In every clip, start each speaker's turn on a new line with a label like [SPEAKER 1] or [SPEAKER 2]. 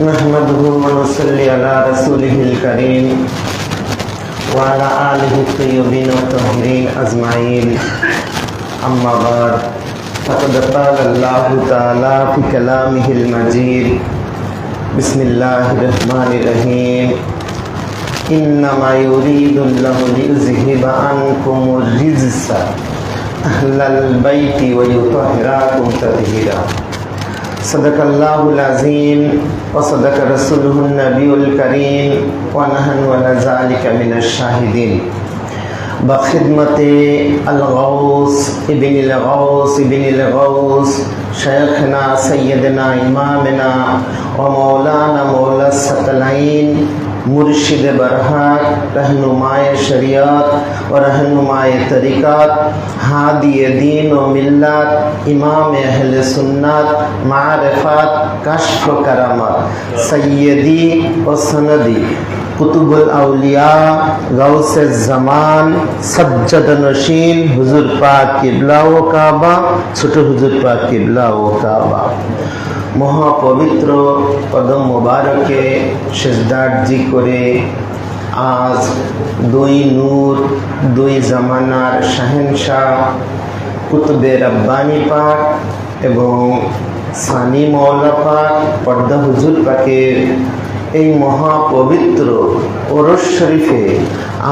[SPEAKER 1] नहमदुहु व नुसल्ली अला रसूलिहिल करीम व अला आलिहि तय्यिबीन व ताहिरीन अजमाइन अम्मा बाद फ़क़द क़ाल अल्लाहु तआला फ़ी कलामिहिल मजीद बिस्मिल्लाहिर रहमानिर रहीम इन्नमा युरीदुल्लाहु लियुज़हिबा अन्कुमुर रिज्सा अहलल बैति व युतहिराकुम तत्हीरा। सदक़ल्लाहुल अज़ीम व सदक़ रसूलुहुन नबियुल करीम व नहनु अला ज़ालिका मिनश शाहिदीन। बख़िदमते अल-गौस इब्निल गौस शेखना सय्यदना इमामना व मौलाना मौला सकलैन मुर्शिद बरहक रहनुमाए शरीयत व रहनुमाए तरीक़त हादिए दीन व मिल्लत इमाम अहले सुन्नत मारिफत कश्फ करामत सय्यदी व सनदी कुतुबुल औलिया गौसे ज़मान सज्जद नशीन हुजूर पाक किबला व काबा ছোট हुजूर पाक किबला व काबा মহাপবিত্র কদম মোবারকে সিজদার্জি করে আজ দুই নূর দুই জামানার শাহেনশাহ কুতুবে রব্বানি পাক এবং সানি মওলা পাক পর্দা হুজুর পাকের এই মহাপবিত্র ওরস শরীফে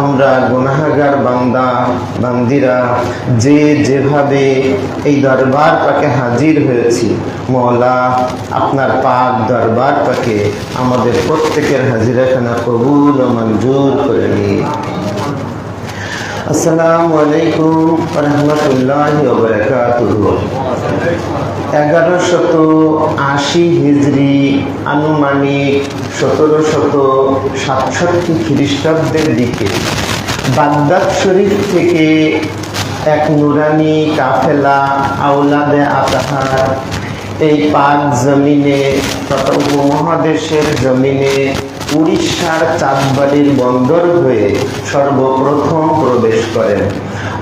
[SPEAKER 1] আমরা গুনাহগার বান্দা বান্দিরা যে যেভাবে এই দরবার পাকে হাজির হয়েছি, মওলা আপনার পাক দরবার পাকে আমাদের প্রত্যেকের হাজিরাখানা কবুল ও মঞ্জুর করে নিন। আসসালামু আলাইকুম ওয়া রাহমাতুল্লাহি ওয়া বারাকাতুহু। 1180 হিজরি আনুমানিক 1767 খ্রিস্টাব্দের দিকে বাগদাদ শরীফ থেকে এক নুরানি কাফেলা আওলাদে আতাহার এই পাক জমিনে তথা উপমহাদেশের জমিনে উড়িষ্যার চাঁদবালির বন্দর হয়ে সর্বপ্রথম প্রবেশ করেন।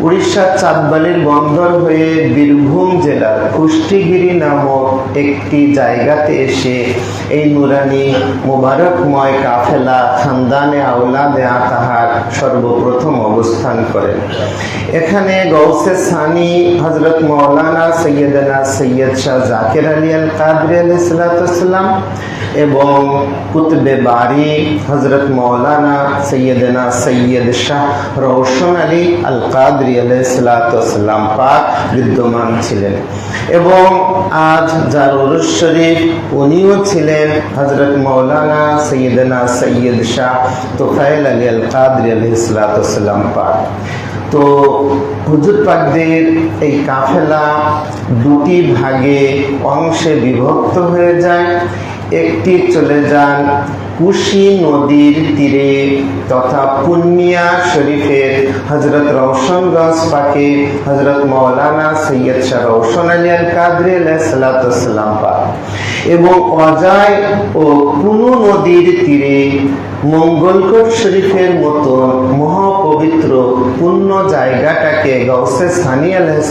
[SPEAKER 1] উড়িষ্যার চাঁদবালির বন্দর হয়ে বীরভূম জেলার কুষ্টিগিরি নামক একটি জায়গাতে এসে এই নুরানি মোবারকময় কাফেলা খানদানে আওলাদে আতাহার সর্বপ্রথম অবস্থান করেন। এখানে গৌসে সানি হযরত মাওলানা সৈয়দনা সৈয়দ শাহ জাকির আলী আল কাদরি আলাইহিস সালাম এবং কুতুবে বারি হযরত মাওলানা সৈয়দনা সৈয়দ শাহ রওশন আলী আল কাদরি আলাইহিস সালাম পাক বিদ্যমান ছিলেন এবং আজ যার উরুস শরীফ উনিও ছিলেন হযরত মাওলানা সৈয়দনা সৈয়দ শাহ তোফায়েল আলী আল কাদরি আলাইহিস সালাম পাক। তো হুজুর পাকদের এই কাফেলা দুটি ভাগে অংশে বিভক্ত হয়ে যায়। একটি চলে যান কুশি নদীর তীরে তথা পূর্ণিয়া শরীফের হযরত রওশনগঞ্জ পাকে হযরত মাওলানা সৈয়দ শাহ রওশন আলী আল কাদরি আলাইহিস সালাম পাক এবং অজয় ও কুনু নদীর তীরে মঙ্গলকোট শরীফের মতো মহাপবিত্র পূর্ণ জায়গাটাকে গৌসে সানি আলাইহিস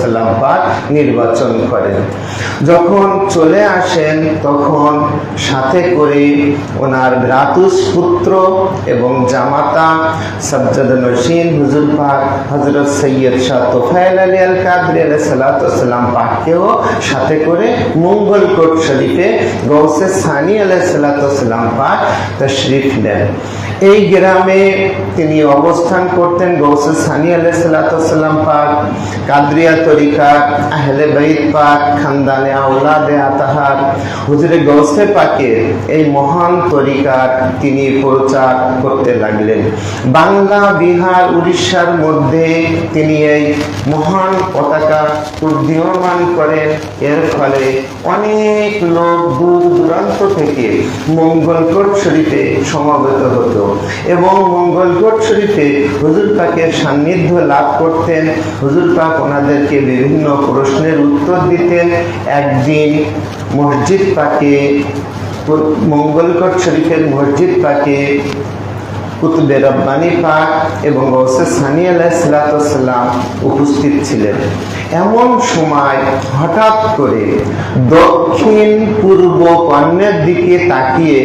[SPEAKER 1] সালাম পাক নির্বাচন করেন। যখন চলে আসেন তখন সাথে করে ওনার ভ্রাতুস পুত্র এবং জামাতা সজ্জদ নশীন হুজুর পাক হযরত সৈয়দ শাহ তোফায়েল আলী আল কাদরি আলাইহিস সালাম পাককেও সাথে করে মঙ্গলকোট শরীফে গৌসে সানি আলাইহিস সালাম পাক তাশরীফ নেন। এই গ্রামে তিনি অবস্থান করতেন। গৌসে সানি আলাইহিস সালাম পাক কাদরিয়া তরিকা আহলে বাইত পাক খানদানে আওলাদে আতাহার হুজুরে গৌসে পাকের এই মহান তরিকার তিনি প্রচার করতে লাগলেন। বাংলা, বিহার, উড়িষ্যার মধ্যে তিনি এই মহান পতাকা উড্ডীয়মান করেন। এর ফলে অনেক লোক দূর দূরান্ত থেকে মঙ্গলকোট শরীফে সমবেত হতো এবং মঙ্গলকোট শরীফে হুজুর পাকের সান্নিধ্য লাভ করতেন। হুজুর পাক ওনাদেরকে বিভিন্ন প্রশ্নের উত্তর দিতেন। একদিন মসজিদ পাকে মঙ্গলকোট শরীফের মসজিদ পাকে কুতুবে রব্বানি পাক এবং গৌসে সানি আলাইহিস সালাম উপস্থিত ছিলেন। এমন সময় হঠাৎ করে দক্ষিণ পূর্ব কর্ণের দিকে তাকিয়ে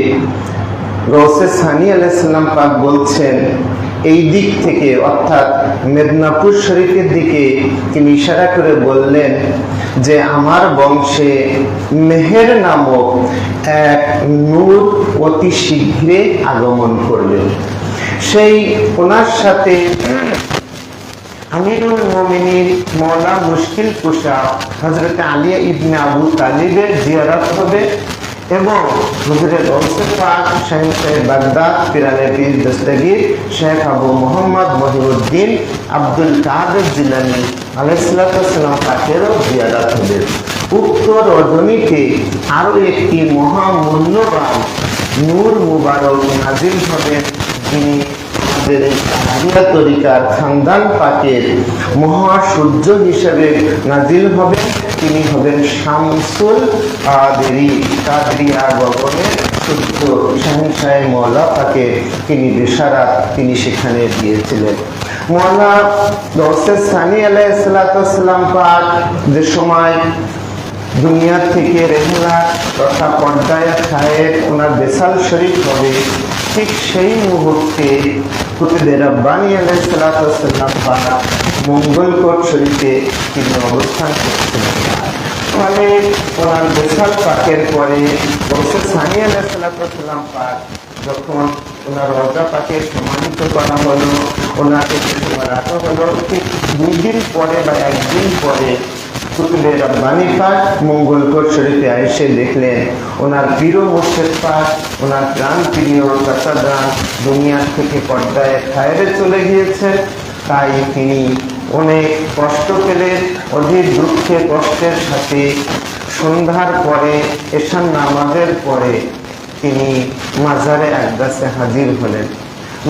[SPEAKER 1] গৌসে সানি আলাইহিস সালাম পাক বলছেন, এই দিক থেকে অর্থাৎ মেদিনীপুর শরীফের দিকে তিনি ইশারা করে বললেন যে আমার বংশে মেহের নামক এক নূর অতি শীঘ্রে আগমন করবে। সেই ওনার সাথে আমিরুল মুমিনিন মওলা মুশকিল কুশা হযরত আলী ইবনে আবু তালিবের জিয়ারত হবে এবং হুজুরে গৌসে পাক শাহেনশাহ বাগদাদ পিরানে পীর দস্তগীর শেখ আবু মোহাম্মদ মহিউদ্দিন আব্দুল কাদের জিলানী আলাইহিস সালাম পাকেরও জিয়ারত হবে। উক্ত রজনীতে আরো একটি মহামূল্যবান নূর মুবারক নাজিল হবে, যিনি তরিকার খানদান পাকের মহাসূর্য হিসেবে নাজিল হবে। তিনি হবেন শামসুল কাদরিয়া গগনের সূর্য শাহেনশাহ মওলা পাকে তিনি বেশারাত তিনি সেখানে দিয়েছিলেন। মওলা গৌসে সানি আলাইহিস সালাম পাক যে সময় দুনিয়া থেকে রেহলা তথা পর্দায় খায়ের ওনার বেসাল শরীফ হবে, ঠিক সেই মুহূর্তে কুতুবে রাব্বানী আলাইহিস সালাম পাক মঙ্গলকোট শরীফে তিনি অবস্থান করছিলেন। ফলে ওনার বেসাল পাকের পরে গৌসে সানি আলাইহিস সালাম পাক যখন ওনার রওজা পাকে সম্মানিত করা হলো, ওনাকে রাখা হলো, ঠিক 2 দিন পরে বা 1 দিন পরে কুতুবে রাব্বানী পাক মঙ্গলকোট শরীফে এসে দেখলেন ওনার পীর মুর্শিদ পাক, ওনার প্রাণ প্রিয় চাচাজান দুনিয়া থেকে পর্দায় খায়রে চলে গিয়েছে। তাই তিনি অনেক কষ্ট পেলেন, অধিক দুঃখে কষ্টের সাথে সন্ধ্যার পরে এশার নামাজের পরে তিনি মাজারে আকদাসে হাজির হলেন।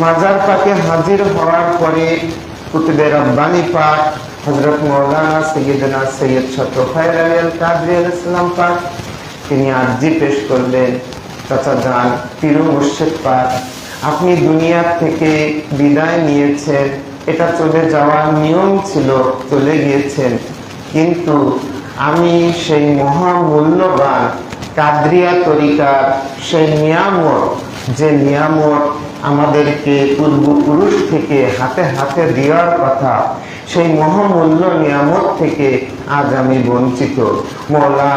[SPEAKER 1] মাজার পাকে হাজির হওয়ার পরে কুতুবে রাব্বানী পাক হযরত মাওলানা সাইয়্যিদনা সৈয়দ শতফায়েল আলী আল কাদরি আলাইহিস সালাম পাক তিনি আরজি পেশ করলেন, চাচাজান পীর মুর্শিদ পাক, আপনি দুনিয়া থেকে বিদায় নিয়েছেন, এটা চলে যাওয়ার নিয়ম ছিল, চলে গিয়েছেন, কিন্তু আমি সেই মহামূল্যবান কাদরিয়া তরিকার সেই নিয়ামত, যে নিয়ামত আমাদেরকে পূর্বপুরুষ থেকে হাতে হাতে দেওয়ার কথা, সেই মহামূল্য নিয়ামত থেকে আজ আমি বঞ্চিত। মওলা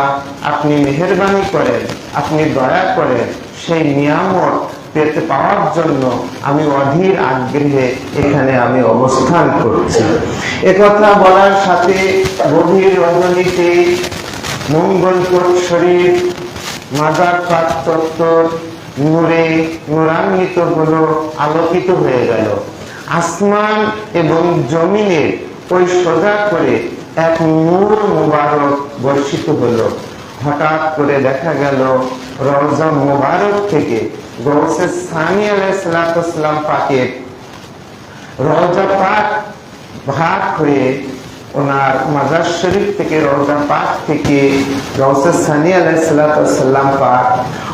[SPEAKER 1] আপনি মেহেরবানি করেন, আপনি দয়া করেন, সেই নিয়ামত পেতে পাওয়ার জন্য আমি অধীর আগ্রহে এখানে আমি অবস্থান করছি। একথা বলার সাথে গভীর রজনীতে মঙ্গলকোট শরীফ মাজার পাক চত্বর নূরে নূরান্বিত হলো, আলোকিত হয়ে গেল। আসমান এবং জমিনের ওই সোজা করে এক নূর মুবারক বর্ষিত হলো। হঠাৎ করে দেখা গেল রওজা মুবারক থেকে গৌসে সানি আলাইহিস সালাম পাকের রওজা পাক ভাগ হয়ে ওনার মাজার শরীফ থেকে রওজা পাক থেকে গৌসে সানি আলাইহিস সালাম পাক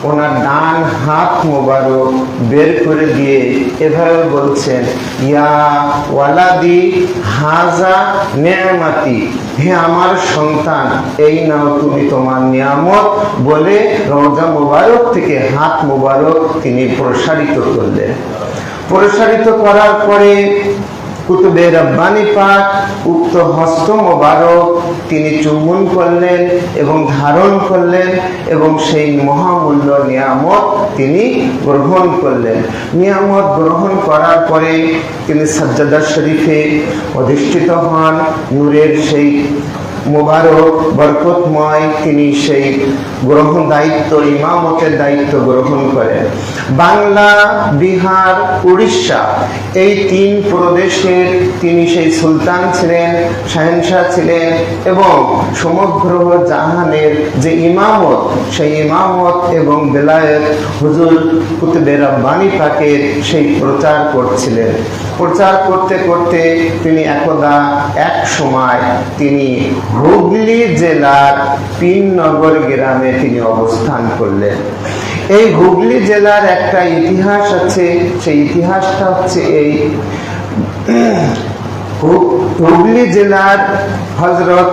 [SPEAKER 1] ওনার ডান হাত মোবারক বের করে দিয়ে এভাবে বলছেন, ইয়া ওয়ালাদি হাজা নিয়ামতি, হে আমার সন্তান, এই নাও তুমি তোমার নিয়ামত, বলে রওজা মোবারক থেকে হাত মোবারক তিনি প্রসারিত করলেন। প্রসারিত করার পরে কুতুবে রাব্বানী পাক উক্ত হস্ত মোবারক তিনি চুম্বন করলেন এবং ধারণ করলেন এবং সেই মহামূল্য নিয়ামত তিনি গ্রহণ করলেন। নিয়ামত গ্রহণ করার পরে তিনি সাজ্জাদা শরীফে অধিষ্ঠিত হন। নূরের সেই মুবারক বরকতময় তিনি সেই গ্রহণ দায়িত্ব, ইমামতের দায়িত্ব গ্রহণ করেন। বাংলা, বিহার, উড়িষ্যা এই 3 প্রদেশের তিনি সেই সুলতান ছিলেন, শাহেনশাহ ছিলেন এবং সমগ্র জাহানের যে ইমামত, সেই ইমামত এবং বেলায়েত হুজুর কুতুবে রাব্বানী পাকের সেই প্রচার করছিলেন। প্রচার করতে করতে তিনি একদা এক সময় তিনি হুগলি জেলার পিননগর গ্রামে তিনি অবস্থান করলেন। এই হুগলি জেলার একটা ইতিহাস আছে, সেই ইতিহাসটা হচ্ছে এই হুগলি জেলার হযরত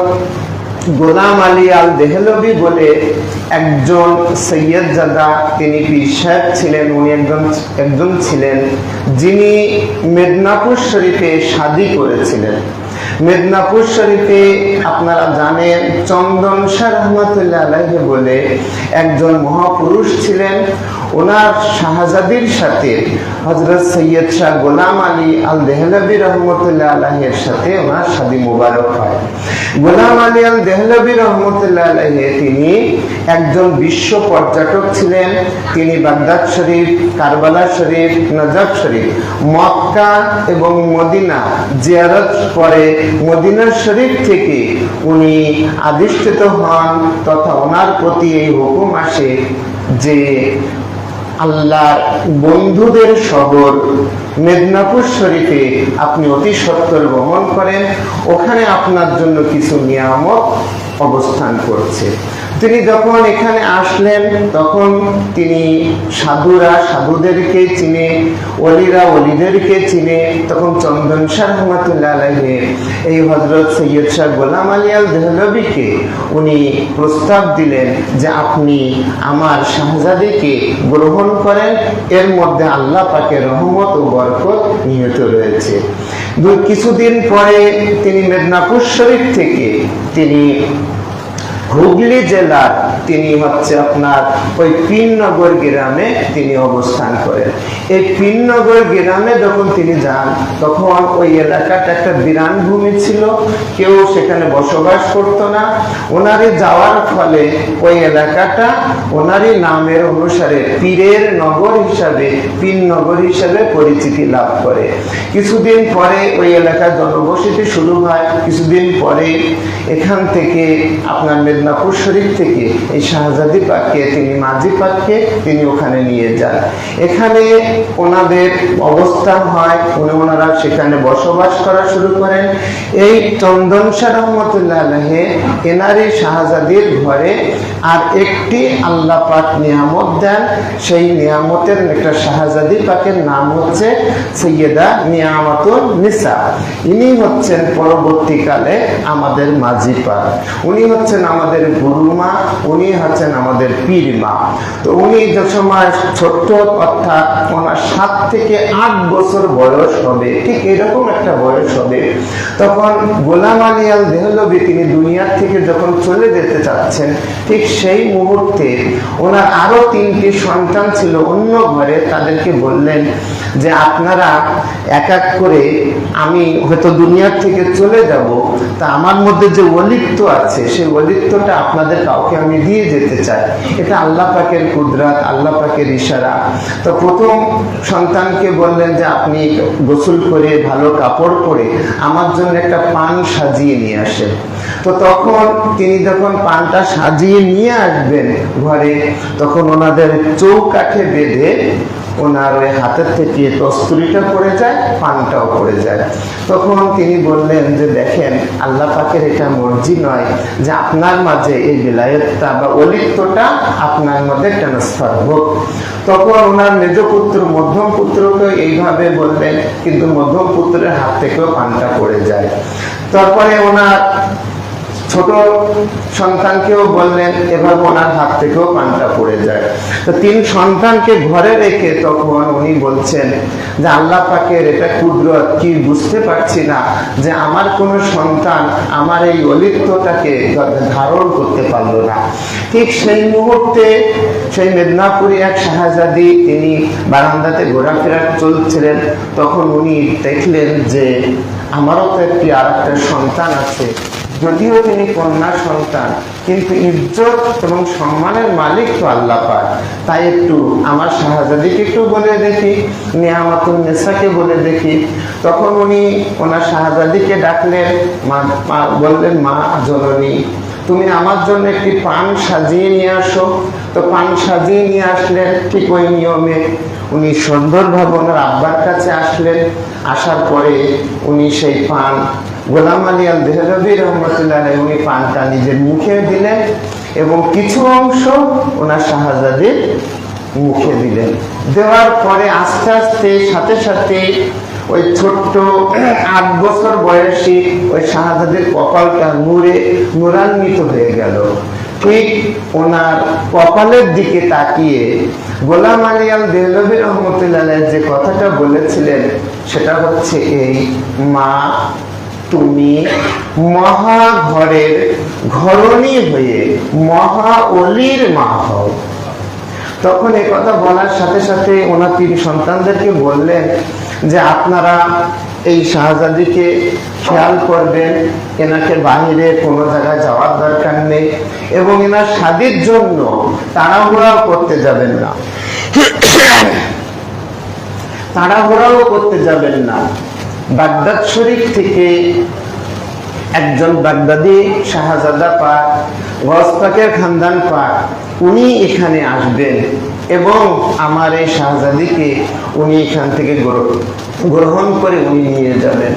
[SPEAKER 1] গোলাম আলী আল দেহলভী বলে একজন সৈয়দজাদা, তিনি পীর সাহেব ছিলেন। উনি একজন ছিলেন যিনি মেদিনীপুর শরীফে শাদী করেছিলেন। মেদিনীপুর শরীফে আপনারা জানেন চন্দন শাহ রহমতুল্লাহ আলাইহি বলে একজন মহাপুরুষ ছিলেন। ওনার শাহজাদির সাথে হযরত সৈয়দ শাহ গোলাম আলী আল দেহলভী রহমতুল্লাহ আলাইহির সাথে ওনার শাদী মুবারক হয়। গোলাম আলী আল দেহলভী রহমতুল্লাহ আলাইহি তিনি একজন বিশ্ব পর্যটক ছিলেন। তিনি বাগদাদ শরীফ, কারবালা শরীফ, নজফ শরীফ, মক্কা এবং মদিনা জিয়ারত করে মদিনা শরীফ থেকে উনি আদিষ্ঠিত হন, তথা ওনার প্রতি এই হুকুম আসে যে আল্লাহর বন্ধুদের শহর মেদিনীপুর শরীফে আপনি অতি সত্বর গমন করেন, ওখানে আপনার জন্য কিছু নিয়ামত অবস্থান করছে। তিনি যখন এখানে আসলেন তখন তিনি সাধুরা সাধুদেরকে চিনে, ওলিরা ওলিদেরকে চিনে। তখন চন্দন শাহ রহমতুল্লাহ আলাইহি এই হযরত সৈয়দ শাহ গোলাম আলী আল দেহলভীকে উনি প্রস্তাব দিলেন যে আপনি আমার শাহজাদিকে গ্রহণ করেন, এর মধ্যে আল্লাহ পাকের রহমত ও বরকত নিহিত রয়েছে। কিছুদিন পরে তিনি মেদিনীপুর শরীফ থেকে তিনি হুগলি জেলার তিনি হচ্ছে আপনার ওই পীরনগর গ্রামে তিনি অবস্থান করেন। এই পীরনগর গ্রামে যখন তিনি যান তখন ওই এলাকাটা একটা বিরান ভূমি ছিল, কেউ সেখানে বসবাস করতো না। ওনারই যাওয়ার ফলে ওই এলাকাটা ওনারই নামের অনুসারে পীরের নগর হিসাবে, পীরনগর হিসাবে পরিচিতি লাভ করে। কিছুদিন পরে ওই এলাকার জনবসতি শুরু হয়। কিছুদিন পরে এখান থেকে আপনার মেদিনীপুর শরীফ থেকে এই শাহজাদি পাককে তিনি মাঝি পাককে তিনি ওখানে নিয়ে যান। এখানে ওনাদের অবস্থান হয়, ওনারা সেখানে বসবাস করা শুরু করেন। এই চন্দন শাহ রহমতুল্লাহ আলাইহি এনারই শাহজাদির ঘরে আর একটি আল্লাহ পাক নিয়ামত দেন। সেই নিয়ামতের একটা শাহজাদি পাকের নাম হচ্ছে সৈয়দা নিয়ামাতুন নিসা। ইনি হচ্ছেন পরবর্তীকালে আমাদের মাঝি পাক, উনি হচ্ছেন আমাদের গুরুমা, উনি হচ্ছেন আমাদের পীর মা। তো উনি যে সময় ছোট্ট, অর্থাৎ ওনার 7 থেকে 8 বছর বয়স হবে, ঠিক এরকম একটা বয়স হবে, তখন গোলাম আলী আল দেহলভী তিনি দুনিয়ার থেকে যখন চলে যেতে চাচ্ছেন, ঠিক সেই মুহূর্তে ওনার আরো 3টি সন্তান ছিল অন্য ঘরে। তাদেরকে বললেন যে আপনারা এক এক করে, আমি হয়তো দুনিয়ার থেকে চলে যাব, তা আমার মধ্যে যে ওলিত্ব আছে সেই ওলিত্বটা আপনাদের কাউকে আমি দিয়ে যেতে চাই। এটা আল্লাহ পাকের কুদরত, আল্লাহ পাকের ইশারা। তো প্রথম সন্তানকে বললেন যে আপনি গোসল করে ভালো কাপড় পরে আমার জন্য একটা পান সাজিয়ে নিয়ে আসেন। তো তখন তিনি যখন পানটা সাজিয়ে নিয়ে আসবেন ঘরে, তখন ওনাদের চৌকাঠে বেঁধে ওনার ওই হাতের থেকে কস্তুরিটা পড়ে যায়, পানটাও পড়ে যায়। তখন তিনি বললেন যে দেখেন, আল্লাহ পাকের এটা মর্জি নয় যে আপনার মাঝে এই বিলায়তটা বা অলিত্বটা আপনার মধ্যে ট্রান্সফার হোক। তখন ওনার মেজ পুত্র মধ্যম পুত্রকে এইভাবে বললেন, কিন্তু মধ্যম পুত্রের হাত থেকেও পানটা পড়ে যায়। তারপরে ওনার ছোট সন্তানকেও বললেন, এভাবে ওনার হাত থেকেও পানটা পড়ে যায়। তো 3 সন্তানকে ঘরে রেখে তখন উনি বলছেন যে আল্লাহ পাকের এটা কুদরত, কি বুঝতে পারছি না যে আমার কোন সন্তান আমার এই অলিত্বটাকে ধারণ করতে পারলো না। ঠিক সেই মুহূর্তে সেই মেদিনীপুরে এক শাহজাদি তিনি বারান্দাতে ঘোরাফেরা চলছিলেন। তখন উনি দেখলেন যে আমারও তো আর একটা সন্তান আছে, যদিও তিনি কন্যা সন্তান, কিন্তু ইজ্জত এবং সম্মানের মালিক তো আল্লাহ পাক। তাই একটু আমার শাহজাদিকে একটু বলে দেখি, নিয়ামাতুন নিসাকে বলে দেখি। তখন উনি ওনার শাহজাদিকে ডাকলেন, বললেন মা জননী, তুমি আমার জন্য একটি পান সাজিয়ে নিয়ে আসো। তো পান সাজিয়ে নিয়ে আসলেন। ঠিক ওই নিয়মে উনি সুন্দরভাবে ওনার আব্বার কাছে আসলেন। আসার পরে উনি সেই পান গোলাম আলী আল দেহলভী রহমতুল্লাহ আলাইহি উনি পানটা নিজের মুখে দিলেন এবং কিছু অংশ ওনার শাহজাদির মুখে দিলেন। দেওয়ার পরে আস্তে আস্তে সাথে সাথে ওই ছোট্ট 8 বছর বয়সী ওই শাহজাদের কপালটা নূরান্বিত হয়ে গেল। ঠিক ওনার কপালের দিকে তাকিয়ে গোলাম আলী আল দেহলভী রহমতুল্লাহ যে কথাটা বলেছিলেন সেটা হচ্ছে এই, মা তুমি মহা ঘরের ঘরণী হয়ে মহা অলির মা হও। তখন এই কথা বলার সাথে সাথে ওনার 3 সন্তানদেরকে বললেন যে আপনারা এই শাহজাদিকে খেয়াল করবেন, এনাকে বাহিরে কোনো জায়গায় যাওয়ার দরকার নেই এবং এনার শাদীর জন্য তাড়াহুড়াও করতে যাবেন না, তাড়াহুড়াও করতে যাবেন না। বাগদাদ শরীফ থেকে একজন বাগদাদি শাহজাদা পাক, গওস পাকের খানদান পাক, উনি এখানে আসবেন এবং আমার এই শাহজাদিকে উনি এখান থেকে গ্রহণ করে উনি নিয়ে যাবেন।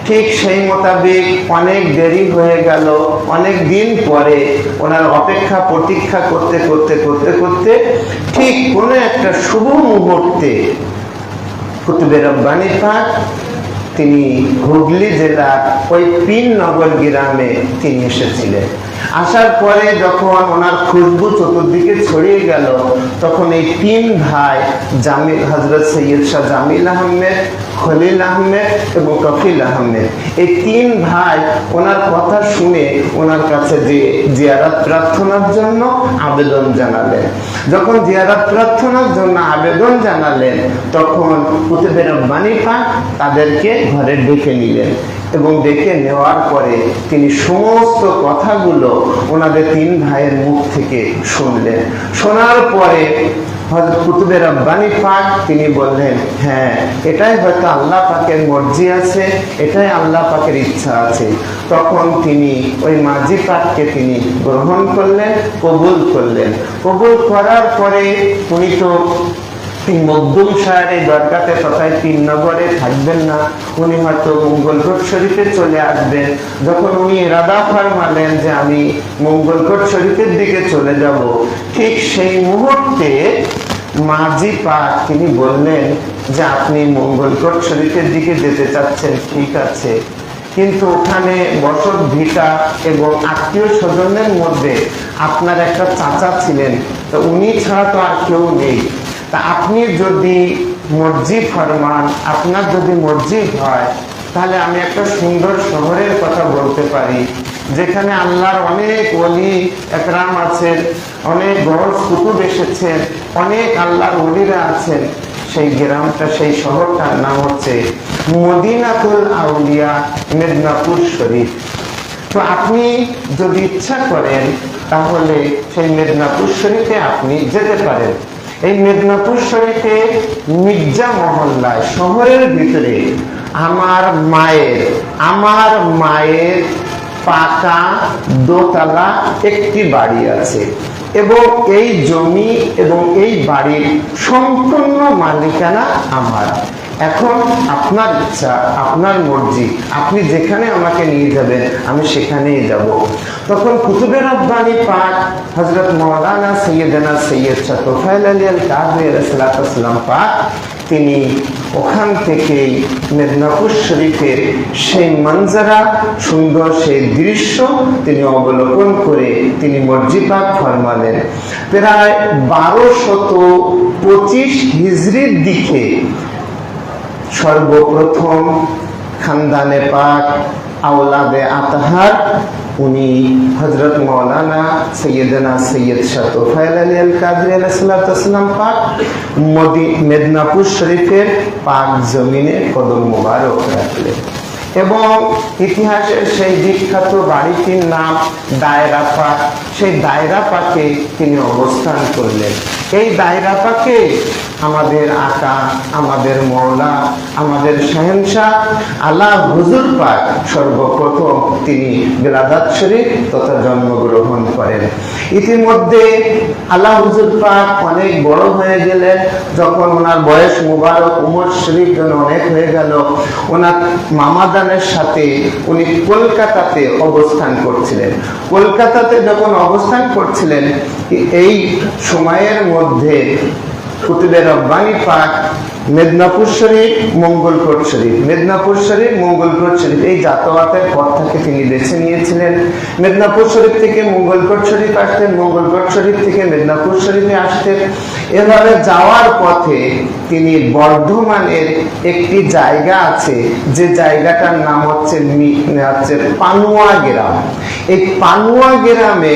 [SPEAKER 1] ঠিক সেই মোতাবেক অনেক দেরি হয়ে গেল। অনেক দিন পরে ওনার অপেক্ষা প্রতীক্ষা করতে করতে করতে করতে ঠিক কোনো একটা শুভ মুহূর্তে কুতুবে রব্বানী পাক তিনি হুগলি জেলার ওই পীরনগর গ্রামে তিনি এসেছিলেন। আসার পরে যখন ওনার খুশবু চতুর্দিকে ছড়িয়ে গেল, তখন এই 3 ভাই জামিল, হযরত সৈয়দ শাহ জামিল আহমেদ, খলিল আহমেদ এবং কফিল আহমেদ, এই 3 ভাই ওনার কথা শুনে ওনার কাছে যে জিয়ারত প্রার্থনার জন্য আবেদন জানালেন। যখন জিয়ারত প্রার্থনার জন্য আবেদন জানালেন, তখন কুতুবে রব্বানী পাক তাদেরকে ঘরে ডেকে নিলেন এবং ডেকে নেওয়ার পরে তিনি সমস্ত কথাগুলো ওনাদের 3 ভাইয়ের মুখ থেকে শুনলেন। শোনার পরে হযরত কুতুবে রব্বানী পাক তিনি বললেন, হ্যাঁ, এটাই হয়তো আল্লাহ পাকের মর্জি আছে, এটাই আল্লাহ পাকের ইচ্ছা আছে। তখন তিনি ওই মাঝি পাককে তিনি গ্রহণ করলেন, কবুল করলেন। কবুল করার পরে উনি তো মখদুম শাহের দরগাতে তথা পীরনগরে থাকবেন না, উনি হয়তো মঙ্গলকোট শরীফে চলে আসবেন। যখন উনি ইরাদা ফরমালেন যে আমি মঙ্গলকোট শরীফের দিকে চলে যাব, ঠিক সেই মুহূর্তে মাঝি পাক তিনি বললেন যে আপনি মঙ্গলকোট শরীফের দিকে যেতে চাচ্ছেন, ঠিক আছে, কিন্তু ওখানে বসত ভিটা এবং আত্মীয় স্বজনের মধ্যে আপনার একটা চাচা ছিলেন, তো উনি ছাড়া তো আর কেউ নেই। তা আপনি যদি মর্জি ফরমান, আপনার যদি মর্জি হয়, তাহলে আমি একটা সুন্দর শহরের কথা বলতে পারি যেখানে আল্লাহর অনেক ওলি একরাম আছেন, অনেক গওস কুতুব এসেছেন, অনেক আল্লাহর ওলিরা আছেন। সেই গ্রামটা, সেই শহরটার নাম হচ্ছে মদিনাতুল আউলিয়া, মেদিনীপুর শরীফ। তো আপনি যদি ইচ্ছা করেন তাহলে সেই মেদিনীপুর শরীফে আপনি যেতে পারেন। এই মেদিনীপুর শরীফে মির্জা মহল্লায় শহরের ভিতরে আমার মায়ের পাকা দোতলা একটি বাড়ি আছে এবং এই জমি এবং এই বাড়ির সম্পূর্ণ মালিকানা আমার। এখন আপনার ইচ্ছা, আপনার মর্জি, আপনি যেখানে আমাকে নিয়ে যাবেন আমি সেখানেই যাব। তখন কুতুবে রব্বানী পাক হযরত মাওলানা সৈয়দনা সৈয়দ শাহ তোফায়েল আলী আল কাদরি আলাইহিস সালাম পাক তিনি ওখান থেকেই মেদিনীপুর শরীফের সেই মঞ্জারা, সুন্দর সেই দৃশ্য তিনি অবলোকন করে তিনি মর্জি পাক ফরমালেন। প্রায় 1225 হিজরির দিকে সর্বপ্রথম খানদানে পাক আওলাদে আতহার উনি হযরত মাওলানা সৈয়দনা সৈয়দ শাহ তোফায়েল আলী আল কাদরি আলাইহিস সালাম পাক মেদিনীপুর শরীফের পাক জমিনে কদম মোবারক রাখলেন এবং ইতিহাসের সেই বিখ্যাত বাড়িটির নাম দায়রা পাক। সেই দায়রা পাকে তিনি অবস্থান করলেন। এই দায়রা পাকে আমাদের আকা, আমাদের মওলা, আমাদের শাহেনশাহ আলা হুজুর পাক সর্বপ্রথম তিনি বিলাদাত শরীফ তথা জন্মগ্রহণ করেন। ইতিমধ্যে আলা হুজুর পাক অনেক বড় হয়ে গেলেন। যখন ওনার বয়স মুবারক উমর শরীফ যেন অনেক হয়ে গেল, ওনার মামাদানের সাথে উনি কলকাতাতে অবস্থান করছিলেন। কলকাতাতে যখন অবস্থান করছিলেন, এই সময়ের মধ্যে কুতুবে রব্বানী পাক মেদিনীপুর শরীফ, মঙ্গলকোট শরীফ, মেদিনীপুর শরীফ, মঙ্গলকোট শরীফ, এই যাতায়াতের পথটাকে তিনি বেছে নিয়েছিলেন। মেদিনীপুর শরীফ থেকে মঙ্গলকোট শরীফ আসতেন, মঙ্গলকোট শরীফ থেকে মেদিনীপুর শরীফে আসতেন। এভাবে যাওয়ার পথে তিনি বর্ধমানের একটি জায়গা আছে, যে জায়গাটার নাম হচ্ছে পানুয়া গ্রাম। এই পানুয়া গ্রামে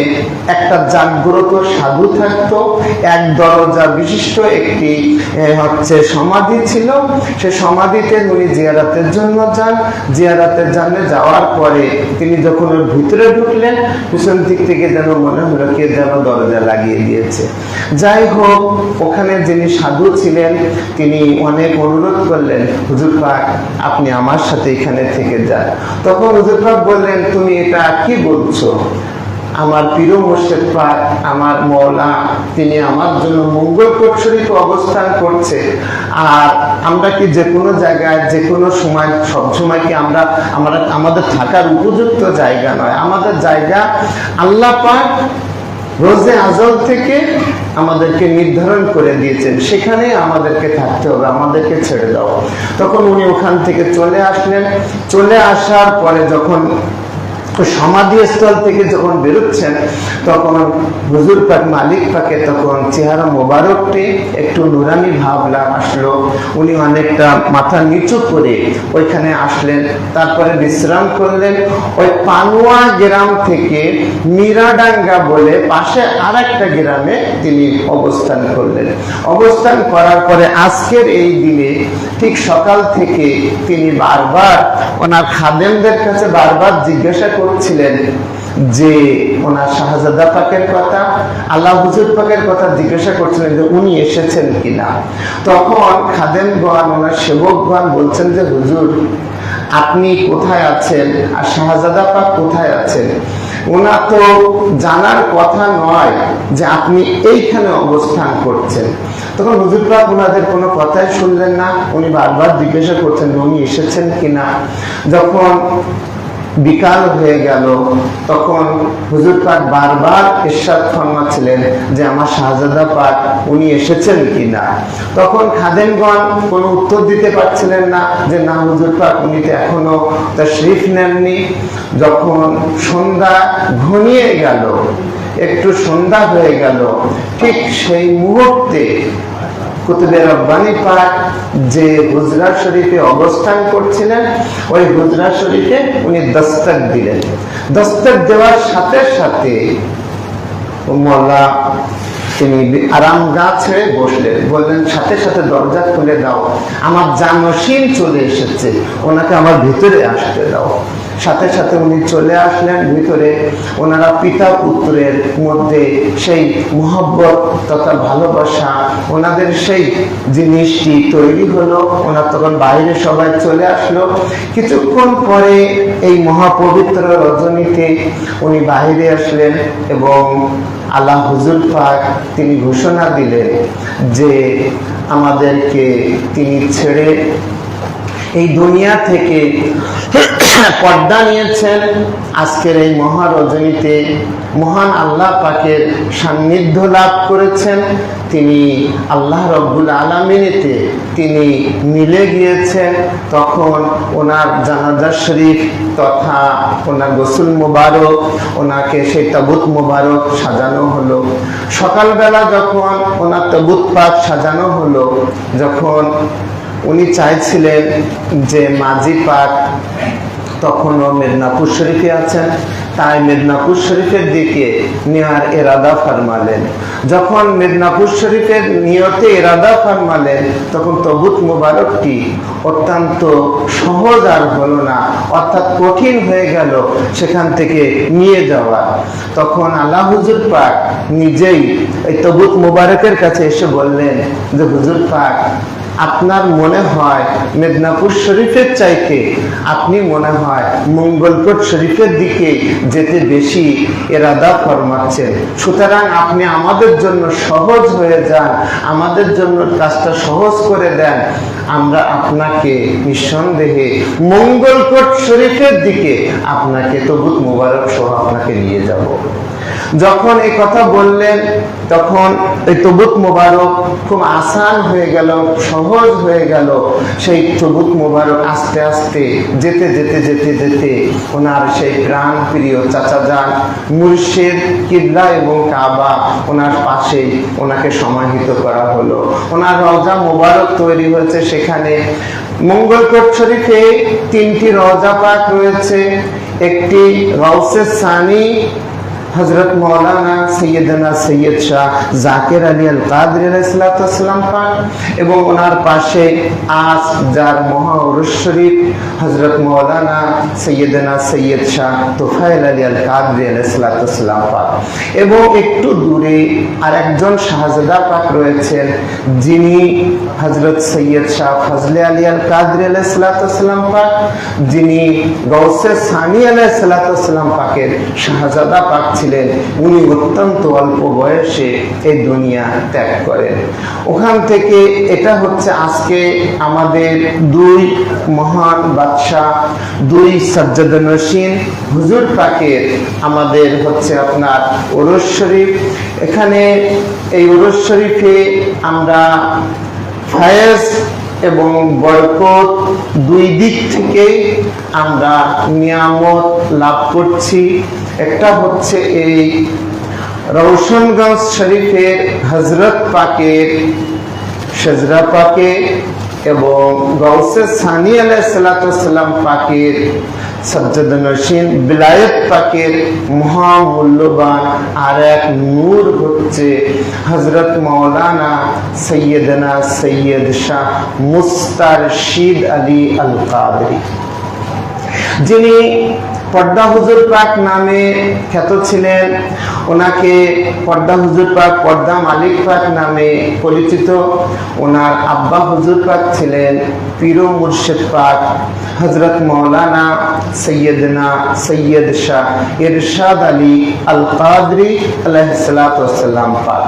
[SPEAKER 1] একটা জাগ্রত সাধু থাকতো, এক দরজা বিশিষ্ট একটি সমাধি ছিল। সে সমাধিতে উনি জিয়ারতের জন্য যান। জিয়ারতের জন্য যাওয়ার পরে তিনি যখন ওর ভিতরে ঢুকলেন, পিছন দিক থেকে যেন মনে হলো কে যেন দরজা লাগিয়ে দিয়েছে। যাই হোক, ওখানে যিনি সাধু ছিলেন তিনি অনেক অনুরোধ করলেন, হুজুর পাক আপনি আমার সাথে এখানে থেকে যান। তখন হুজুর পাক বললেন, তুমি এটা কি বলছো? আমার পীর মুর্শিদ পাক, আমার মওলা, তিনি আমার জন্য মঙ্গলকোট শরীফে অবস্থান করছে। আর আমরা কি যে কোনো জায়গায় যে কোনো সময় সব সময় কি আমরা আমাদের থাকার উপযুক্ত জায়গা নয়। আমাদের জায়গা আল্লাহ পাক রোজে আজল থেকে আমাদেরকে নির্ধারণ করে দিয়েছেন, সেখানে আমাদেরকে থাকতে হবে, আমাদেরকে ছেড়ে দাও। তখন উনি ওখান থেকে চলে আসলেন। চলে আসার পরে যখন সমাধি স্থল থেকে যখন বেরোচ্ছেন, তখন হুজুর পাক মালিক পাকে তখন চেহারা মোবারকটি একটু নুরানি ভাব আসলো। উনি অনেকটা মাথা নিচু করে ওইখানে আসলেন, তারপরে বিশ্রাম করলেন। ওই পানুয়া গ্রাম থেকে মিরাডাঙ্গা বলে পাশে আর একটা গ্রামে তিনি অবস্থান করলেন। অবস্থান করার পরে আজকের এই দিনে ঠিক সকাল থেকে তিনি বারবার ওনার খাদেমদের কাছে বারবার জিজ্ঞাসা করছিলেন যে ওনার শাহজাদা পাকের কথা, আল্লাহ হুজুর পাকের কথা জিজ্ঞাসা করছিলেন যে উনি এসেছেন কিনা। তখন খাদেমগণ, ওনার সেবকগণ বলছেন যে হুজুর আপনি কোথায় আছেন আর শাহজাদা পাক কোথায় আছেন? ওনার তো জানার কথা নয় যে আপনি এইখানে অবস্থান করছেন। তখন হুজুর পাক ওনাদের কোনো কথাই শুনলেন না। উনি বারবার জিজ্ঞাসা করছেন উনি এসেছেন কিনা। যখন বিকাল হয়ে গেল, তখন হুজুর পাক বারবার ইরশাদ ফরমাচ্ছিলেন যে আমার শাহজাদা পাক উনি এসেছেন কিনা। তখন খাদেমগণ কোনো উত্তর দিতে পারছিলেন না যে না হুজুর পাক উনি তো এখনো তাশরীফ নেননি। যখন সন্ধ্যা ঘনিয়ে গেল, একটু সন্ধ্যা হয়ে গেল, ঠিক সেই মুহূর্তে কুতুবে রব্বানি পাক যে হুজরা শরীফে অবস্থান করছিলেন, ওই হুজরা শরীফে উনি দস্তক দিলেন। দস্তক দেওয়ার সাথে সাথে মোল্লা তিনি আরাম গা ছেড়ে বসলেন, বললেন সাথে সাথে দরজা খুলে দাও, আমার জানশীন চলে এসেছে, ওনাকে আমার ভিতরে আসতে দাও। সাথে সাথে উনি চলে আসলেন ভিতরে। ওনারা পিতা পুত্রের মধ্যে সেই মহব্বত তথা ভালোবাসা, ওনাদের সেই জিনিসটি তৈরি হলো। ওনার তখন বাইরে সবাই চলে আসলো। কিছুক্ষণ পরে এই মহাপবিত্র রজনীতে উনি বাইরে আসলেন এবং আল্লাহ হুজুর পাক তিনি ঘোষণা দিলেন যে আমাদেরকে তিনি ছেড়ে এই দুনিয়া থেকে পর্দা নিয়েছেন। আজকের এই মহারজনীতে মহান আল্লাহ পাকের সান্নিধ্য লাভ করেছেন। তিনি আল্লাহ রব্বুল আলামিনেতে তিনি মিলে গিয়েছেন। তখন ওনার জানাজা শরীফ তথা ওনার গোসল মোবারক, ওনাকে সেই তাবুত মোবারক সাজানো হলো। সকালবেলা যখন ওনার তাবুত পাক সাজানো হলো, যখন উনি চাইছিলেন যে মাঝি পাক তখনও মেদিনীপুর শরীফে আছেন, তাই মেদিনীপুর শরীফের দিকে নেওয়ার ইরাদা ফরমালেন। যখন মেদিনীপুর শরীফের নিয়তে ইরাদা ফরমালেন, তখন তাবুত মোবারকটি অত্যন্ত সহজ আর হলো না, অর্থাৎ কঠিন হয়ে গেল সেখান থেকে নিয়ে যাওয়া। তখন আল্লাহ হুজুর পাক নিজেই এই তাবুত মোবারকের কাছে এসে বললেন যে হুজুর পাক আপনার মনে হয় মেদিনীপুর শরীফের চাইতে আপনি মনে হয় মঙ্গলকোট শরীফের দিকে যেতে বেশি ইরাদা ফরমাচ্ছেন, সুতরাং আপনি আমাদের জন্য সহজ হয়ে যান, আমাদের জন্য কাজটা সহজ করে দেন, আমরা আপনাকে নিঃসন্দেহে মঙ্গলকোট শরীফের দিকে আপনাকে তাবুত মোবারক সহ আপনাকে নিয়ে যাব। যখন এই কথা বললেন তখন এই তবুত মোবারক খুব আসান হয়ে গেল, সহজ হয়ে গেল। সেই তবুত মোবারক আস্তে আস্তে যেতে যেতে যেতে যেতে ওনার সেই প্রাণ প্রিয় চাচা যান মুর্শিদ কিবলা এবং কাবা ওনার পাশেই ওনাকে সমাহিত করা হলো। ওনার রওজা মোবারক তৈরি হয়েছে সেখানে। মঙ্গলকোট শরীফে 3টি রওজা পাক রয়েছে। একটি গাউসে সানি হযরত মাওলানা সৈয়দনা সৈয়দ শাহ জাকির আলী আল কাদরি আলাইহিস সালাম পাক, এবং ওনার পাশে আজ যার মহা উরুস শরীফ হযরত মাওলানা সৈয়দনা সৈয়দ শাহ তুফাইল আলী আল কাদরি আলাইহিস সালাম পাক, এবং একটু দূরে আরেকজন শাহজাদা পাক রয়েছেন যিনি হযরত সৈয়দ শাহ ফজলে আলী আল কাদরি আলাইহিস সালাম পাক, যিনি গাউসে সানি আলাইহিস সালাম পাকের শাহজাদা পাক ছিলেন। উনি অত্যন্ত অল্প বয়সে এই দুনিয়া ত্যাগ করেন। ওখান থেকে এটা হচ্ছে আজকে আমাদের দুই মহান বাদশাহ, দুই সাজ্জাদানশীন হুজুর পাকের আমাদের হচ্ছে আপনার উরুস শরীফ। এখানে এই উরুস শরীফে আমরা ফায়েজ এবং বরকত দুই দিক থেকে আমরা নিয়ামত লাভ করছি। একটা হচ্ছে এই রওশনগঞ্জ শরীফের হযরত পাকের সেজরা পাকে এবং গাউসে সানি আলাইহিস সালাম পাকের সাজ্জাদানশীন বিলায়েত পাকের মহামূল্যবান আর এক নূর হচ্ছে হযরত মাওলানা সৈয়দনা সৈয়দ শাহ মুস্তারশিদ আলী আল কাদরি, যিনি পর্দা হুজুর পাক নামে খ্যাত ছিলেন। ওনাকে পর্দা হুজুর পাক, পর্দা মালিক পাক নামে পরিচিত। ওনার আব্বা হুজুর পাক ছিলেন পীর ও মুর্শিদ পাক হযরত মাওলানা সৈয়দনা সৈয়দ শাহ ইরশাদ আলী আল কাদরি আলাইহিস সালাম পাক।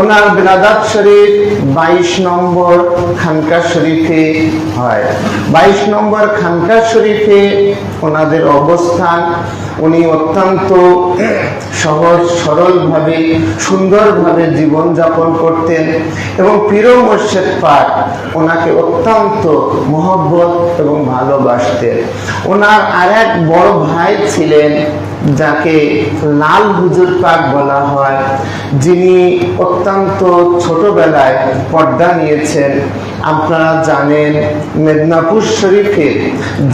[SPEAKER 1] ওনার বিলাদাত শরীফ 22 নম্বর খানকা শরীফে হয়। 22 নম্বর খানকা শরীফে ওনাদের অবস্থান। উনি অত্যন্ত সহজ সরল ভাবে সুন্দরভাবে জীবন যাপন করতেন এবং পীর ও মুর্শিদ পাক ওনাকে অত্যন্ত মহব্বত এবং ভালোবাসতেন। ওনার আরেক বড় ভাই ছিলেন যাকে লাল হুজুর পাক বলা হয়, যিনি অত্যন্ত ছোটবেলায় পর্দা নিয়েছেন। আপনারা জানেন মেদিনীপুর শরীফের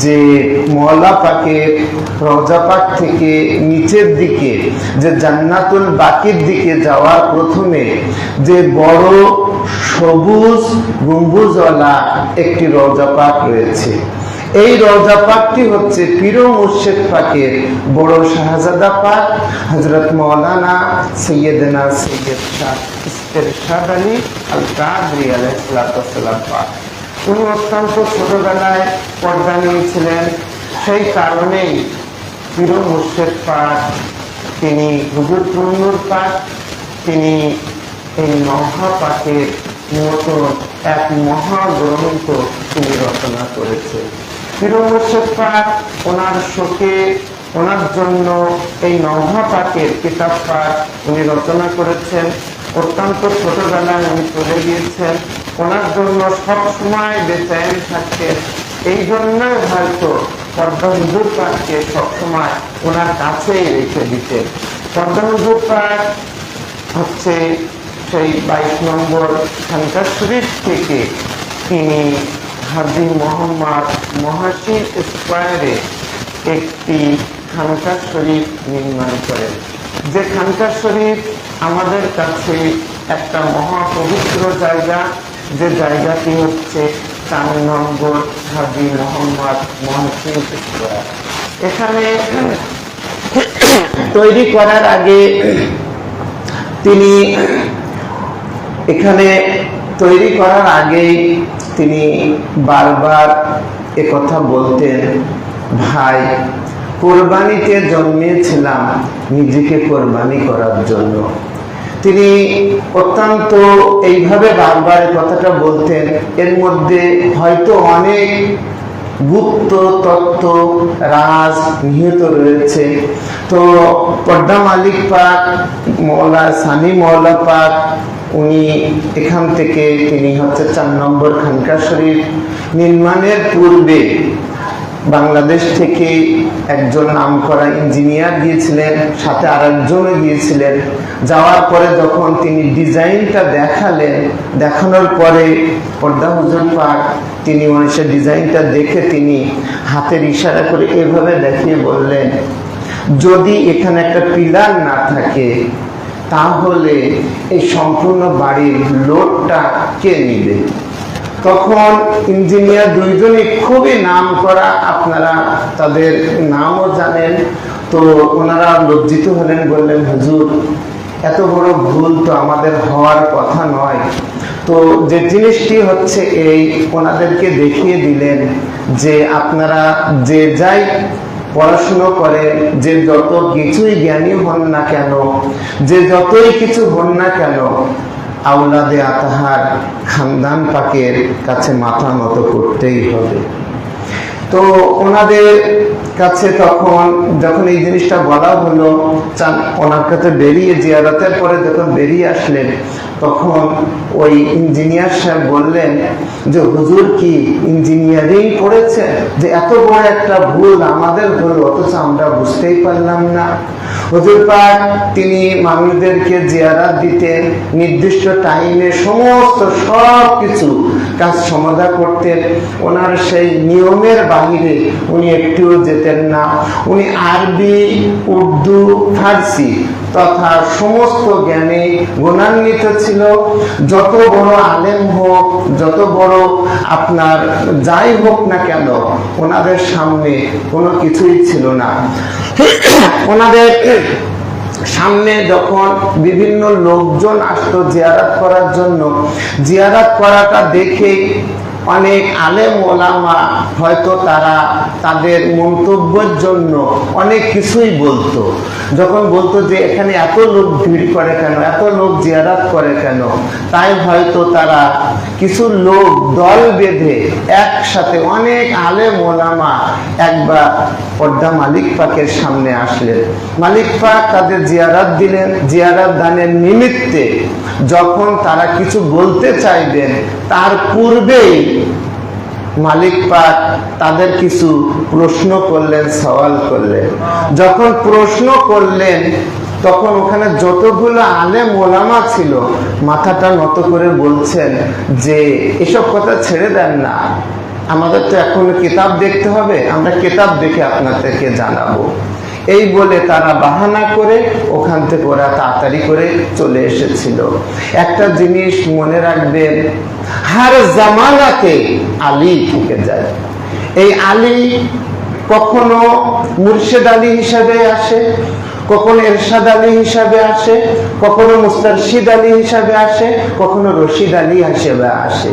[SPEAKER 1] যে মওলা পাকের রওজা পাক থেকে নিচের দিকে যে জান্নাতুল বাকির দিকে যাওয়ার প্রথমে যে বড় সবুজ গম্বুজওয়ালা একটি রওজা পাক রয়েছে। এই রওজা পাকটি হচ্ছে পীর ও মুর্শিদ পাকের বড় শাহজাদা পাক হযরত মাওলানা সৈয়দনা সৈয়দ শাহ ইরশাদ আলী আল কাদরি আলাইহিস সালাম পাক। উনি অত্যন্ত ছোটবেলায় পর্দা নিয়েছিলেন। সেই কারণেই পীর ও মুর্শিদ পাক তিনি হুজুর নূর পাক তিনি এই নওহা পাকের মতো এক মহাগ্রন্থ তিনি রচনা করেছেন। পীর ও মুর্শিদ পাক ওনার শোকে ওনার জন্য এই নওহা পাকের কিতাব পাক উনি রচনা করেছেন। অত্যন্ত ছোটবেলায় উনি চলে গিয়েছেন। ওনার জন্য সব সময় বেচেন থাকতেন। এই জন্যই হয়তো পর্দা হুজুর পাককে সবসময় ওনার কাছেই রেখে দিতেন। পর্দা হুজুর পাক হচ্ছে সেই 22 নম্বর খানকা শরীফ থেকে তিনি হাজী মোহাম্মদ মহাসিন স্কয়ারে একটি খানকা শরীফ নির্মাণ করেন, যে খানকা শরীফ আমাদের কাছে একটা মহাপবিত্র জায়গা, যে জায়গাটি হচ্ছে 4 নম্বর হাজী মোহাম্মদ মহাসিন স্কয়ার। এখানে তৈরি করার আগে তিনি তিনি বারবার একথা বলতেন, ভাই কোরবানিতে জন্মেছিলাম নিজেকে কোরবানি করার জন্য। তিনি অত্যন্ত এইভাবে বারবার কথাটা বলতেন। এর মধ্যে হয়তো অনেক গুপ্ত তত্ত্ব রাজ নিহিত রয়েছে। তো পর্দা মালিক পাক মৌলা সানি মৌলা পাক উনি এখান থেকে তিনি হচ্ছে 4 নম্বর খানকা শরীফ নির্মাণের পূর্বে বাংলাদেশ থেকে একজন নামকরা ইঞ্জিনিয়ার গিয়েছিলেন, সাথে আরেকজনও গিয়েছিলেন। যাওয়ার পরে যখন তিনি ডিজাইনটা দেখানোর পরে পর্দা হুজুর পাক তিনি সে ডিজাইনটা দেখে তিনি হাতের ইশারা করে এভাবে দেখিয়ে বললেন, যদি এখানে একটা পিলার না থাকে তাহলে এই সম্পূর্ণ বাড়ির লোডটা কে নিবে? তখন ইঞ্জিনিয়ার দুইজনই খুবই নাম করা, আপনারা তাদের নামও জানেন। তো ওনারা লজ্জিত হলেন, বললেন, হুজুর এত বড় ভুল তো আমাদের হওয়ার কথা নয়। তো যে জিনিসটি হচ্ছে এই, ওনাদেরকে দেখিয়ে দিলেন যে আপনারা যে যাই পড়াশুনো করে, যে যত কিছুই জ্ঞানী হন না কেন, যে যতই কিছু হন না কেন, আওলাদে আতাহার খানদান পাকের কাছে মাথা নত করতেই হবে। তো ওনাদের কাছে তখন যখন এই জিনিসটা বলা হলো, ওনার কাছে বেরিয়ে জিয়ারতের পরে যখন বেরিয়ে আসলেন, তখন ওই ইঞ্জিনিয়ার সাহেব বললেন যে হুজুর কি ইঞ্জিনিয়ারিং করেছে, যে এত বড় একটা ভুল আমাদের হলো অথচ আমরা বুঝতেই পারলাম না। হুজুর পাক তিনি মানুষদেরকে জিয়ারত দিতেন, নির্দিষ্ট টাইমে সমস্ত সব কিছু কাজ সমাধা করতেন। ওনার সেই নিয়মের বাহিরে উনি একটুও যেতেন না। উনি আরবি, উর্দু, ফার্সি তথা সমস্ত জ্ঞানে গুণান্বিত ছিল। যত বড় আলেম হোক, যত বড় আপনার যাই হোক না কেন, ওনাদের সামনে কোনো কিছুই ছিল না। ওনাদের সামনে যখন বিভিন্ন লোকজন আসতো জিয়ারত করার জন্য, জিয়ারত করাটা দেখে অনেক আলেম ওলামা হয়তো তারা তাদের মন্তব্যের জন্য অনেক কিছুই বলতো। যখন বলতো যে এখানে এত লোক ভিড় করে কেন, এত লোক জিয়ারত করে কেন, তাই হয়তো তারা কিছু লোক দল বেঁধে একসাথে অনেক আলেম ওলামা একবার পর্দা মালিক পাকের সামনে আসলেন। মালিক পাক তাদের জিয়ারত দিলেন। জিয়ারত দানের নিমিত্তে যখন তারা কিছু বলতে চাইবেন, তার পূর্বেই মালিক পাক তাদের কিছু প্রশ্ন করলেন, সওয়াল করলেন। যখন প্রশ্ন করলেন, তখন ওখানে যতগুলো আলেম ওলামা ছিল মাথাটা নত করে বলছেন যে এসব কথা ছেড়ে দেন না, আমাদের তো এখন কিতাব দেখতে হবে, আমরা কিতাব দেখে আপনাদেরকে জানাবো। এই বলে তারা বাহানা করে ওখান থেকে ওরা তাড়াতাড়ি করে চলে এসেছিল। একটা জিনিস মনে রাখবেন, হার জামানাতে আলী থেকে যায়। এই আলী কখনো মুর্শিদ আলী হিসাবে আসে, কখনো এরশাদ আলী হিসাবে আসে, কখনো মুস্তারশিদ আলী হিসাবে আসে, কখনো রশিদ আলী হিসেবে আসে।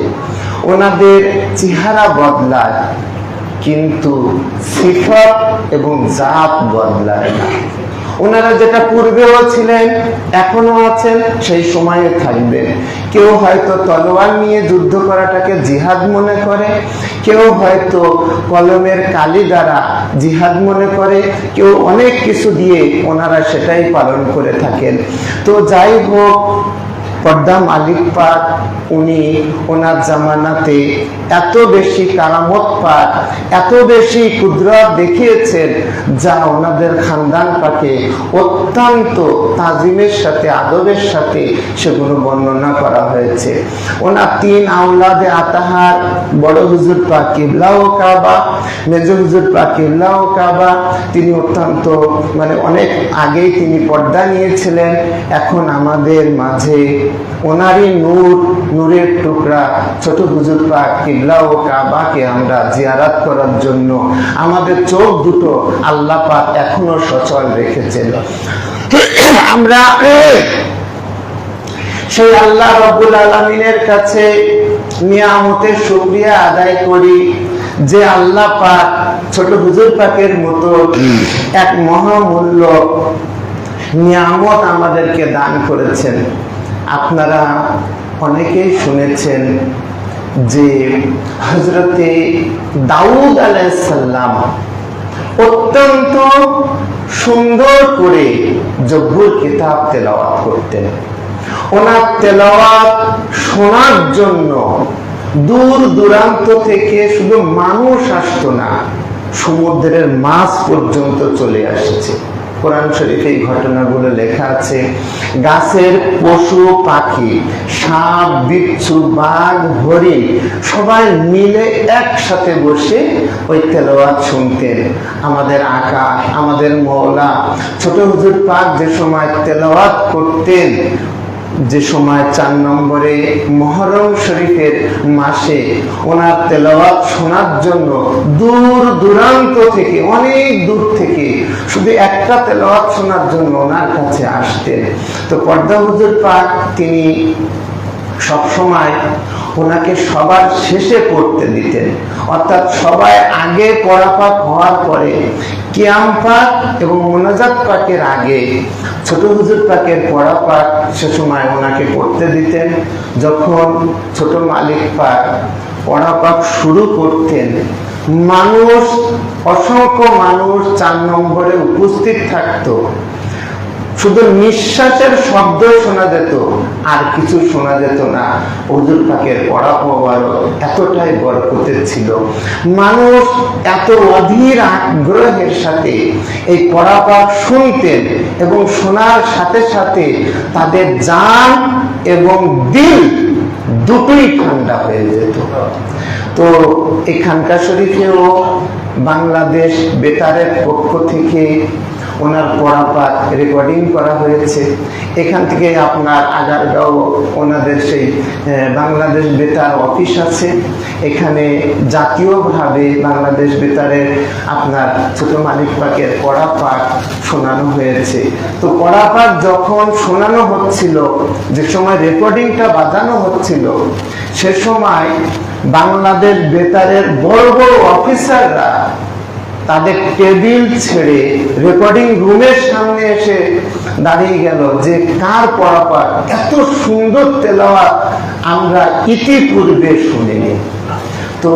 [SPEAKER 1] ওনাদের চেহারা বদলায় কিন্তু সিফাত এবং জাত বদলায় না। ওনারা যেটা পূর্বেও ছিলেন, এখনো আছেন, সেই সময়ে থাকবেন। কেউ হয়তো তলোয়ার নিয়ে যুদ্ধ করাটাকে জিহাদ মনে করে, কেউ হয়তো কলমের কালি দ্বারা জিহাদ মনে করে, কেউ অনেক কিছু দিয়ে ওনারা সেটাই পালন করে থাকেন। তো যাই হোক, পর্দা মালিক পাক উনি ওনার জামানাতে এত বেশি কারামত পাক, এত বেশি কুদরত দেখিয়েছেন, যা ওনাদের খানদান পাকে অত্যন্ত তাজিমের সাথে, আদবের সাথে সেগুলো বর্ণনা করা হয়েছে। ওনার 3 আওলাদে আতাহার, বড় হুজুর পাক কিবলা ও কাবা, মেজ হুজুর পাক কিবলা ও কাবা, তিনি অত্যন্ত অনেক আগেই তিনি পর্দা নিয়েছিলেন। এখন আমাদের মাঝে ওনারই নূরের টুকরা ছোট হুজুর পাক কিবলা ও কাবাকে আমরা জিয়ারত করার জন্য আমাদের চোখ দুটো আল্লাহ পাক এখনো সচল রেখেছেন। আমরা সেই আল্লাহ রাব্বুল আলামিনের কাছে নিয়ামতের শুকরিয়া আদায় করি যে আল্লাহ পাক ছোট হুজুর পাকের মতো এক মহামূল্য নিয়ামত আমাদেরকে দান করেছেন। আপনারা অনেকেই শুনেছেন যে হযরতে দাউদ আলাইহিস সালাম অত্যন্ত সুন্দর করে জবুর কিতাব তেলাওয়াত করতেন। ওনার তেলাওয়াত শোনার জন্য দূর দূরান্ত থেকে শুধু মানুষ আসতো না, সমুদ্রের মাছ পর্যন্ত চলে আসছে। কোরআন শরীফে এই ঘটনাগুলো লেখা আছে। গাছের পশু পাখি, সাপ বিচ্ছু বাঘ হরিণ সবাই মিলে একসাথে বসে ওই তেলাওয়াত শুনতেন। আমাদের আকা, আমাদের মওলা ছোট হুজুর পাক যে সময় তেলাওয়াত করতেন, যে সময় 4 নম্বরে মুহররম শরীফের মাসে ওনার তেলাওয়াত শোনার জন্য দূর দূরান্ত থেকে, অনেক দূর থেকে শুধু একটা তেলাওয়াত শোনার জন্য ওনার কাছে আসতেন। তো পর্দা হুজুর পাক তিনি সবসময় ওনাকে সবার শেষে পড়তে দিতেন, অর্থাৎ সবাই আগে পড়া পাক হওয়ার পরে কিয়াম পাক এবং মুনাজাত পাকের আগে ছোট হুজুর পাকের পড়া পাক সে সময় ওনাকে পড়তে দিতেন। যখন ছোট মালিক পাক পড়া পাক শুরু করতেন, মানুষ, অসংখ্য মানুষ 4 নম্বরে উপস্থিত থাকতো। শুধু নিঃশ্বাসের শব্দ শোনা যেত, আর কিছু শোনা যেত না। হুজুর পাকের পড়া পাওয়ারও এতটাই বরকতের ছিল। মানুষ এত অধীর আগ্রহের সাথে এই পড়া পাক শুনতেন এবং শোনার সাথে সাথে তাদের জান এবং দিল দুটোই ঠান্ডা হয়ে যেত। তো এই খানকা শরীফেও বাংলাদেশ বেতারের পক্ষ থেকে ওনার পড়া পাঠ রেকর্ডিং করা হয়েছে। এখান থেকে আপনার আগারগাঁও ওনাদের সেই বাংলাদেশ বেতার অফিস আছে, এখানে জাতীয়ভাবে বাংলাদেশ বেতারের আপনার ছোট মালিক পাকের পড়া পাঠ শোনানো হয়েছে। তো পড়া পাঠ যখন শোনানো হচ্ছিল, যে সময় রেকর্ডিংটা বাজানো হচ্ছিল, সে সময় বাংলাদেশ বেতারের বড় বড় অফিসাররা তাদের টেবিল ছেড়ে রেকর্ডিং রুমের সামনে এসে দাঁড়িয়ে গেল যে কার পড়া পাঠ, এত সুন্দর তেলাওয়াত আমরা ইতিপূর্বে শুনিনি। তো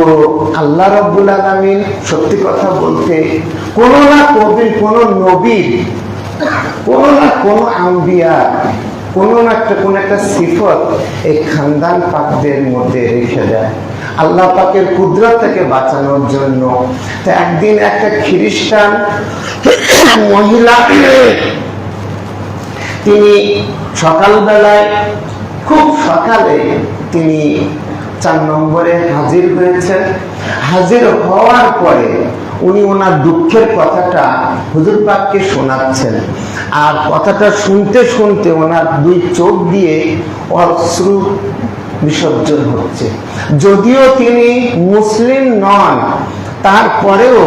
[SPEAKER 1] আল্লাহ রাব্বুল আলামিন সত্যি কথা বলতে কোনো না কোনো নবীর, কোনো না কোনো আম্বিয়া, কোনো একটা সিফত এই খানদান পাকদের মধ্যে রেখে দেয় আল্লাহ পাকের কুদরত থেকে বাঁচানোর জন্য। তো একদিন একটা খ্রিস্টান মহিলা, তিনি সকালবেলায়, খুব সকালে তিনি 4 নম্বরে হাজির হয়েছেন। হাজির হওয়ার পরে উনি ওনার দুঃখের কথাটা হুজুর পাককে শোনাচ্ছেন, আর কথাটা শুনতে শুনতে ওনার 2 চোখ দিয়ে অশ্রু বিসর্জন হচ্ছে। যদিও তিনি মুসলিম নন, তারপরেও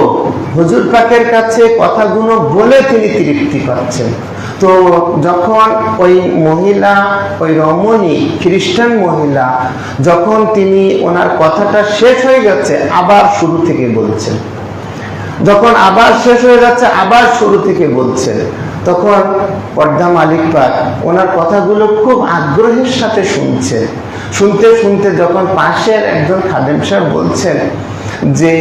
[SPEAKER 1] হুজুর পাকের কাছে কথাগুলো বলে তিনি তৃপ্তি পাচ্ছেন। তো যখন ওই মহিলা, ওই রমণী খ্রিস্টান মহিলা, যখন তিনি ওনার কথাটা শেষ হয়ে যাচ্ছে আবার শুরু থেকে বলছেন, যখন আবার শেষ হয়ে যাচ্ছে আবার শুরু থেকে বলছেন, তখন পর্দা মালিক পাক ওনার কথাগুলো খুব আগ্রহের সাথে শুনছেন। শুনতে শুনতে যখন পাশের একজন খাদেম সাহেব বলছেন যে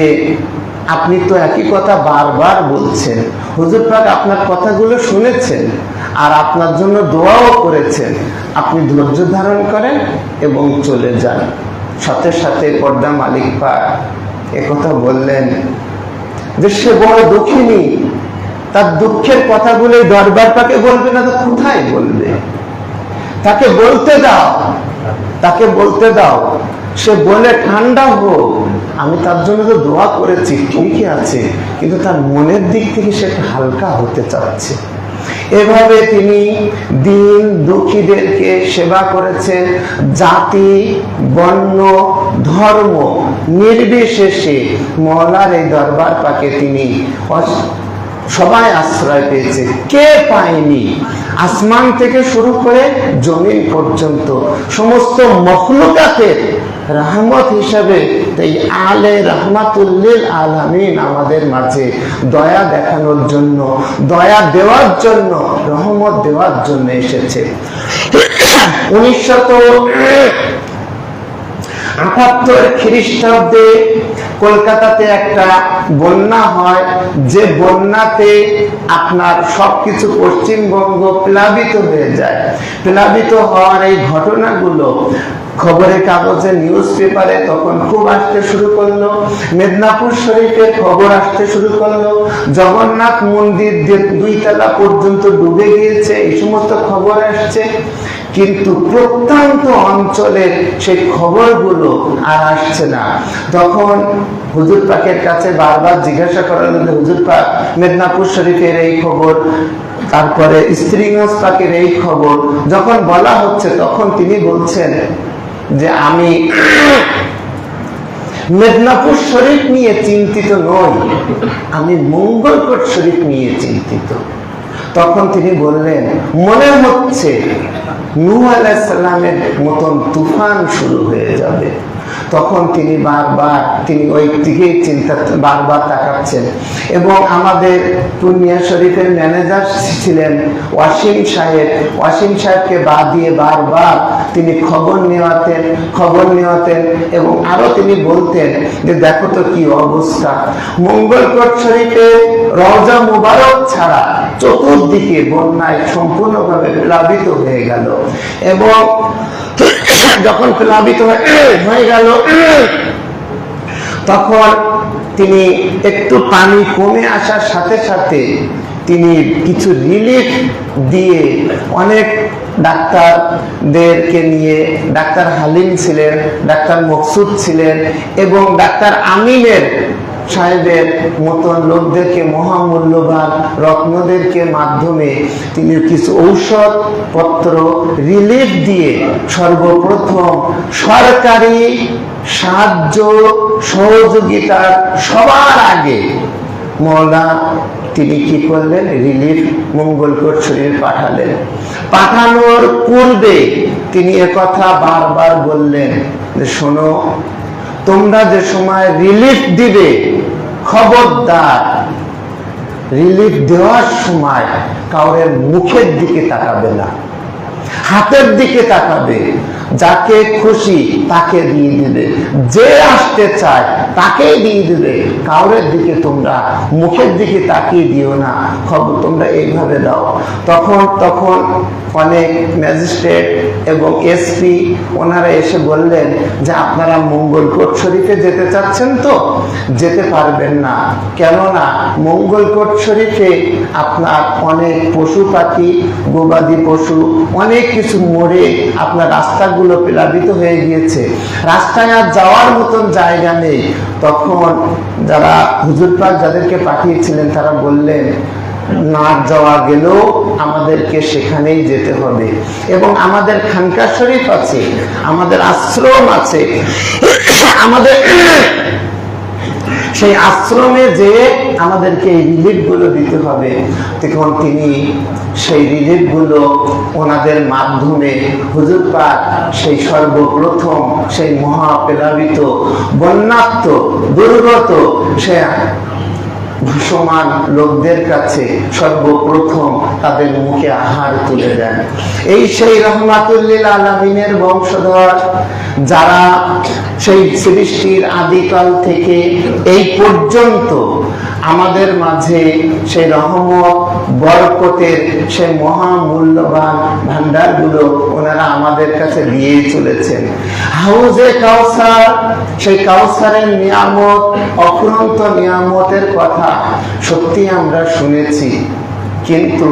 [SPEAKER 1] আপনি তো একই কথা বারবার বলছেন, হুজুর পাক আপনার কথাগুলো শুনেছেন আর আপনার জন্য দোয়াও করেছেন, আপনি ধৈর্য ধারণ করেন এবং চলে যান। সাথে সাথে পর্দা মালিক পাক একথা বললেন যে সে বড় দুঃখিনী, তার দুঃখের কথাগুলো দরবার পাকে বলবে না তো কোথায় বলবে? তাকে বলতে দাও, তাকে বলতে দাও, সে বলে ঠান্ডা হোক। আমি তার জন্য তো দোয়া করেছি, ঠিকই আছে, কিন্তু তার মনের দিক থেকে সে একটু হালকা হতে চাচ্ছে। এভাবে তিনি দিন দুঃখীদেরকে সেবা করেছেন। জাতি, বর্ণ, ধর্ম নির্বিশেষে মওলার এই দরবার পাকে তিনি সবাই আশ্রয় পেয়েছে। কে পায়নি? আসমান থেকে শুরু করে জমিন পর্যন্ত সমস্ত মখলুকাতের রহমত হিসাবে এই আলে রহমাতুল্লিল আলামিন আমাদের মাঝে দয়া দেখানোর জন্য, দয়া দেওয়ার জন্য, রহমত দেওয়ার জন্য এসেছে। 78 খ্রিস্টাব্দে কলকাতাতে একটা বন্যা হয়, যে বন্যাতে আপনার সবকিছু পশ্চিমবঙ্গ প্লাবিত হয়ে যায়। প্লাবিত হওয়ার এই ঘটনাগুলো খবরের কাগজে, নিউজ পেপারে তখন খুব আসতে শুরু করলো। মেদিনীপুর শরীফে খবর আসতে শুরু করলো, জগন্নাথ মন্দির 2 তলা পর্যন্ত ডুবে গিয়েছে, এই সমস্ত খবর আসছে। কিন্তু প্রত্যন্ত অঞ্চলের সেই খবরগুলো আর আসছে না। তখন হুজুর পাকের কাছে বারবার জিজ্ঞাসা করা হলো, হুজুর পাক মেদিনীপুর শরীফের এই খবর, তারপরে স্ত্রীগঞ্জ পাকের এই খবর যখন বলা হচ্ছে, তখন তিনি বলছেন যে আমি মেদিনীপুর শরীফ নিয়ে চিন্তিত নই, আমি মঙ্গলকোট শরীফ নিয়ে চিন্তিত। তখন তিনি বললেন, মনে হচ্ছে নূহ আলাইহিস সালামের মতন তুফান শুরু হয়ে যাবে। তখন তিনি বারবার ওই দিকেই বারবার তাকাচ্ছেন। এবং আমাদের পূর্ণিয়া শরীফের ম্যানেজার ছিলেন ওয়াসিম সাহেবকে বাদ দিয়ে বারবার তিনি খবর নেওয়াতেন এবং আরো তিনি বলতেন যে দেখো তো কি অবস্থা, মঙ্গলকোট শরীফের রওজা মুবারক ছাড়া চতুর্দিকে বন্যায় সম্পূর্ণভাবে প্লাবিত হয়ে গেল। এবং যখন প্লাবিত হয়ে গেল, তখন তিনি একটু পানি কমে আসার সাথে সাথে তিনি কিছু রিলিফ দিয়ে অনেক ডাক্তারদেরকে নিয়ে, ডাক্তার হালিম ছিলেন, ডাক্তার মকসুদ ছিলেন এবং ডাক্তার আমিনের সাহেবের মতন লোকদেরকে, মহামূল্যবান রত্নদেরকে মাধ্যমে তিনি কিছু ঔষধ পত্র রিলিফ দিয়ে সর্বপ্রথম সরকারি সাহায্য সহযোগিতার সবার আগে মওলা তিনি কি করলেন, রিলিফ মঙ্গলকোট শরীফ পাঠালেন। পাঠানোর পূর্বে তিনি একথা বারবার বললেন যে শোনো, তোমরা যে সময় রিলিফ দিবে, খবরদার রিলিফ দেওয়ার সময় কাউরের মুখের দিকে তাকাবে না, হাতের দিকে তাকাবে, যাকে খুশি তাকে দিয়ে দিবে, যে আসতে চায় তাকেই দিয়ে দিবে, কাউরের দিকে তোমরা মুখের দিকে তাকিয়ে দিও না, খবর তোমরা এইভাবে দাও। তখন অনেক ম্যাজিস্ট্রেট এবং এসপি ওনারা এসে বললেন যে আপনারা মঙ্গলকোট শরীফে যেতে চাচ্ছেন তো, যেতে পারবেন না, কেননা মঙ্গলকোট শরীফে আপনার অনেক পশু পাখি, গবাদি পশু, অনেক কিছু মরে আপনার রাস্তাগুলো প্লাবিত হয়ে গিয়েছে, রাস্তায় আর যাওয়ার মতন জায়গা নেই। তখন যারা হুজুর পাক যাদেরকে পাঠিয়েছিলেন তারা বললেন, না যাওয়া গেলেও আমাদেরকে সেখানেই যেতে হবে এবং আমাদের খানকা শরীফ আছে, আমাদের আশ্রম আছে, আমাদের সেই আশ্রমে যে আমাদেরকে এই রিলিফ গুলো দিতে হবে। তখন তিনি সেই রিলিফ গুলো ওনাদের মাধ্যমে হুজুর পাক সেই সর্বপ্রথম সেই মহাপ্লাবিত বন্যাত্ম দুর্গত সে ভাসমান লোকদের কাছে সর্বপ্রথম তাদের মুখে আহার তুলে দেন। এই সেই রহমাতুল্লিল আলামিনের বংশধর, যারা সেই সৃষ্টির আদিকাল থেকে এই পর্যন্ত আমাদের মাঝে সেই রহমত বরকতের সেই মহামূল্যবান ভান্ডারগুলো ওনারা আমাদের কাছে দিয়ে চলেছেন। হাউজে কাউসার, সেই কাউসারের নিয়ামত, অফুরন্ত নিয়ামতের কথা সত্যি আমরা শুনেছি, কিন্তু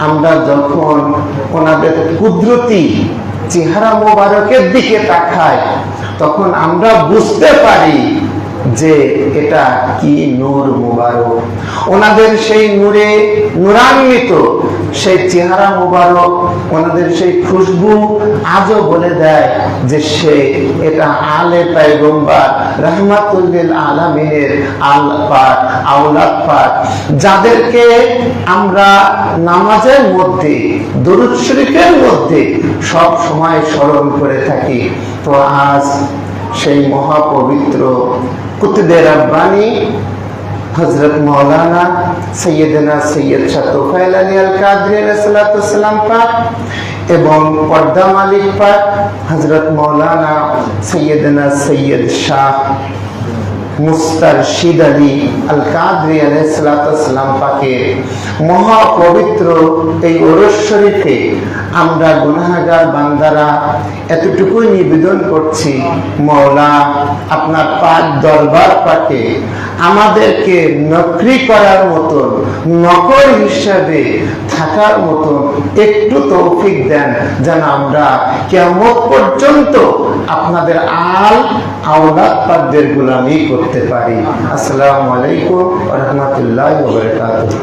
[SPEAKER 1] আমরা যখন ওনাদের কুদরতি চেহারা মোবারকের দিকে তাকাই তখন আমরা বুঝতে পারি যে এটা কি নূর মুবারক। ওনাদের সেই নূরে নূরান্বিত সেই চেহারা মুবারক, ওনাদের সেই খুশবু আজও বলে দেয় যে সে এটা আলে পয়গম্বর রহমাতুল্লিল আলামিনের আওলাদ পাক, যাদেরকে আমরা নামাজের মধ্যে, দরুদ শরীফের মধ্যে সব সময় স্মরণ করে থাকি। তো আজ সেই মহাপবিত্র কুতুবে রব্বানি হযরত মাওলানা সৈয়দনা সৈয়দ শাহ তোফায়েল আলী আল কাদরি আলাইহিস সালাতু ওয়াস সালাম পাক এবং পর্দা মালিক পাক হযরত মাওলানা সৈয়দনা সৈয়দ শাহ মুস্তারশিদ আলী আল কাদরি আলাইহিস সালাম পাকের মহাপবিত্র এই ওরস শরীফে আমরা গুনাহগার বান্দারা এতটুকুই নিবেদন করছি, মওলা আপনার পাক দরবার পাকে আমাদেরকে নকরি করার মতন, নকর হিসাবে থাকার মতন একটু তৌফিক দেন, যেন আমরা কিয়ামত পর্যন্ত আপনাদের আওলাদ পাকদের গোলামি করতে পারি। আসসালামু আলাইকুম ওয়া রাহমাতুল্লাহি ওয়া বারাকাতুহু।